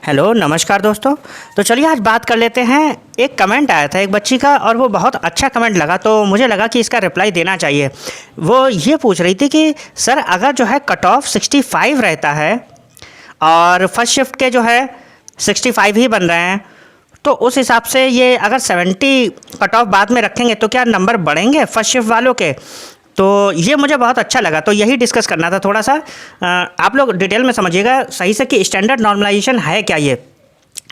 Hello नमस्कार दोस्तों। तो चलिए आज बात कर लेते हैं। एक कमेंट आया था एक बच्ची का और वो बहुत अच्छा कमेंट लगा, तो मुझे लगा कि इसका रिप्लाई देना चाहिए। वो ये पूछ रही थी कि सर अगर जो है कट ऑफ 65 रहता है और फर्स्ट शिफ्ट के जो है 65 ही बन रहे हैं, तो उस हिसाब से ये अगर 70 कट ऑफ बाद में रखेंगे तो क्या नंबर बढ़ेंगे फर्स्ट शिफ्ट वालों के? तो ये मुझे बहुत अच्छा लगा, तो यही डिस्कस करना था थोड़ा सा। आप लोग डिटेल में समझिएगा सही से कि स्टैंडर्ड नॉर्मलाइजेशन है क्या ये।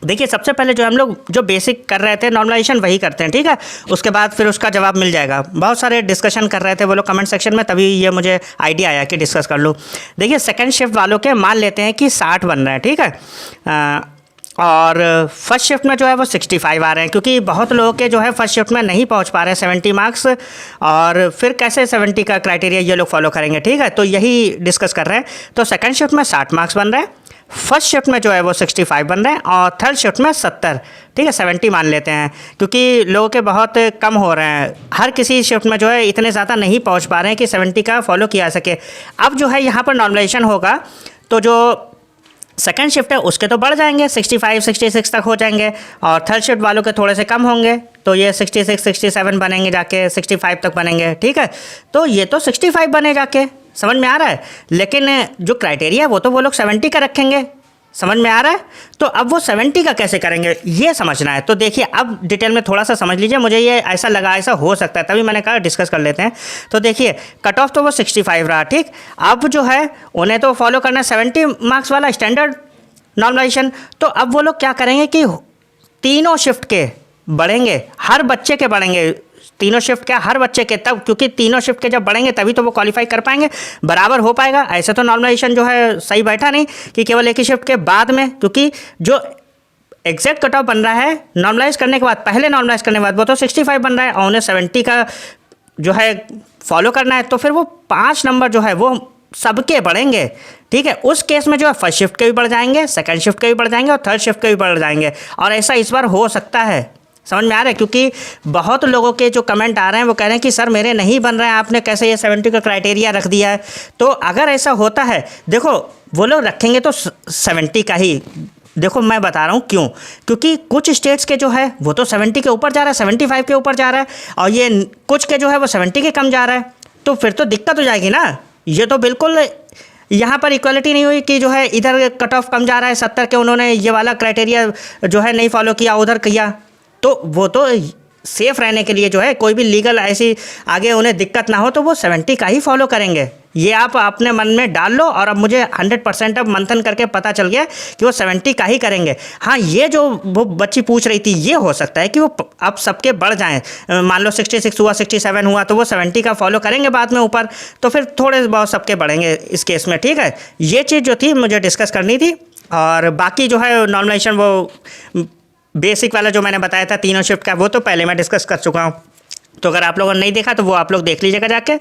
देखिए सबसे पहले जो हम लोग जो बेसिक कर रहे थे नॉर्मलाइजेशन वही करते हैं, ठीक है। उसके बाद फिर उसका जवाब मिल जाएगा। बहुत सारे डिस्कशन कर रहे थे वो लोग कमेंट सेक्शन में, तभी ये मुझे आइडिया आया कि डिस्कस कर लूँ। देखिए सेकंड शिफ्ट वालों के मान लेते हैं कि 60 बन रहे हैं, ठीक है। और फर्स्ट शिफ्ट में जो है वो 65 आ रहे हैं, क्योंकि बहुत लोगों के जो है फर्स्ट शिफ्ट में नहीं पहुंच पा रहे हैं 70 मार्क्स, और फिर कैसे 70 का क्राइटेरिया ये लोग फॉलो करेंगे, ठीक है। तो यही डिस्कस कर रहे हैं। तो सेकंड शिफ्ट में 60 मार्क्स बन रहे हैं, फर्स्ट शिफ्ट में जो है वो 65 बन रहे हैं, और थर्ड शिफ्ट में 70, ठीक है, 70 मान लेते हैं, क्योंकि लोगों के बहुत कम हो रहे हैं। हर किसी शिफ्ट में जो है इतने ज़्यादा नहीं पहुँच पा रहे हैं कि 70 का फॉलो किया जा सके। अब जो है यहाँ पर नॉर्मलाइजेशन होगा तो जो सेकंड शिफ्ट है उसके तो बढ़ जाएंगे, 65 66 तक हो जाएंगे, और थर्ड शिफ्ट वालों के थोड़े से कम होंगे, तो ये 66 67 बनेंगे, जाके 65 तक बनेंगे, ठीक है। तो ये तो 65 बने जाके, समझ में आ रहा है। लेकिन जो क्राइटेरिया है वो तो वो लोग 70 का रखेंगे, समझ में आ रहा है। तो अब वो 70 का कैसे करेंगे ये समझना है। तो देखिए अब डिटेल में थोड़ा सा समझ लीजिए, मुझे ये ऐसा लगा ऐसा हो सकता है, तभी मैंने कहा डिस्कस कर लेते हैं। तो देखिए कट ऑफ तो वो 65 रहा, ठीक। अब जो है उन्हें तो फॉलो करना है 70 मार्क्स वाला स्टैंडर्ड नॉर्मलाइजेशन। तो अब वो लोग क्या करेंगे कि तीनों शिफ्ट के बढ़ेंगे, हर बच्चे के बढ़ेंगे, तीनों शिफ्ट क्या हर बच्चे के, तब क्योंकि तीनों शिफ्ट के जब बढ़ेंगे तभी तो वो क्वालिफाई कर पाएंगे, बराबर हो पाएगा। ऐसे तो नॉर्मलाइजेशन जो है सही बैठा नहीं कि केवल एक ही शिफ्ट के बाद में, क्योंकि जो एग्जैक्ट कट ऑफ बन रहा है नॉर्मलाइज करने के बाद, पहले नॉर्मलाइज करने के बाद वो तो 65 बन रहा है, और उन्हें 70 का जो है फॉलो करना है, तो फिर वो 5 नंबर जो है वो सबके बढ़ेंगे, ठीक है। उस केस में जो है फर्स्ट शिफ्ट के भी बढ़ जाएंगे, सेकंड शिफ्ट के भी बढ़ जाएंगे, और थर्ड शिफ्ट के भी बढ़ जाएंगे। और ऐसा इस बार हो सकता है, समझ में आ रहा है, क्योंकि बहुत लोगों के जो कमेंट आ रहे हैं वो कह रहे हैं कि सर मेरे नहीं बन रहे हैं, आपने कैसे ये 70 का क्राइटेरिया रख दिया है। तो अगर ऐसा होता है, देखो वो लोग रखेंगे तो 70 का ही। देखो मैं बता रहा हूँ क्यों, क्योंकि कुछ स्टेट्स के जो है वो तो 70 के ऊपर जा रहा है, 75 के ऊपर जा रहा है, और ये कुछ के जो है वो 70 के कम जा रहा है, तो फिर तो दिक्कत हो जाएगी ना। ये तो बिल्कुल यहाँ पर इक्वालिटी नहीं हुई कि जो है इधर कट ऑफ कम जा रहा है 70 के, उन्होंने ये वाला क्राइटेरिया जो है नहीं फॉलो किया, उधर किया, तो वो तो सेफ़ रहने के लिए जो है कोई भी लीगल ऐसी आगे उन्हें दिक्कत ना हो तो वो 70 का ही फॉलो करेंगे। ये आप अपने मन में डाल लो, और अब मुझे 100% अब मंथन करके पता चल गया कि वो 70 का ही करेंगे। हाँ, ये जो वो बच्ची पूछ रही थी ये हो सकता है कि वो अब सबके बढ़ जाएं, मान लो 66 हुआ, 67 हुआ, तो वो 70 का फॉलो करेंगे बाद में ऊपर, तो फिर थोड़े बहुत सबके बढ़ेंगे इस केस में, ठीक है। ये चीज़ जो थी मुझे डिस्कस करनी थी। और बाकी जो है नॉर्मलाइजेशन वो बेसिक वाला जो मैंने बताया था तीनों शिफ्ट का, वो तो पहले मैं डिस्कस कर चुका हूँ। तो अगर आप लोगों ने नहीं देखा तो वो आप लोग देख लीजिएगा जाके,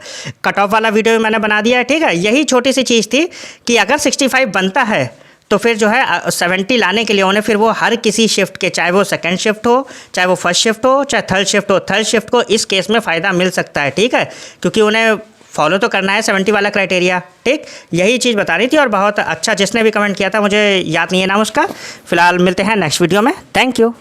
कट ऑफ वाला वीडियो मैंने बना दिया है, ठीक है। यही छोटी सी चीज़ थी कि अगर 65 बनता है तो फिर जो है 70 लाने के लिए उन्हें फिर वो हर किसी शिफ्ट के, चाहे वो सेकंड शिफ्ट हो, चाहे वो फर्स्ट शिफ्ट हो, चाहे थर्ड शिफ्ट हो, थर्ड शिफ्ट को इस केस में फ़ायदा मिल सकता है, ठीक है, क्योंकि उन्हें फॉलो तो करना है 70 वाला क्राइटेरिया, ठीक। यही चीज़ बता रही थी। और बहुत अच्छा जिसने भी कमेंट किया था, मुझे याद नहीं है नाम उसका। फिलहाल मिलते हैं नेक्स्ट वीडियो में। Thank you.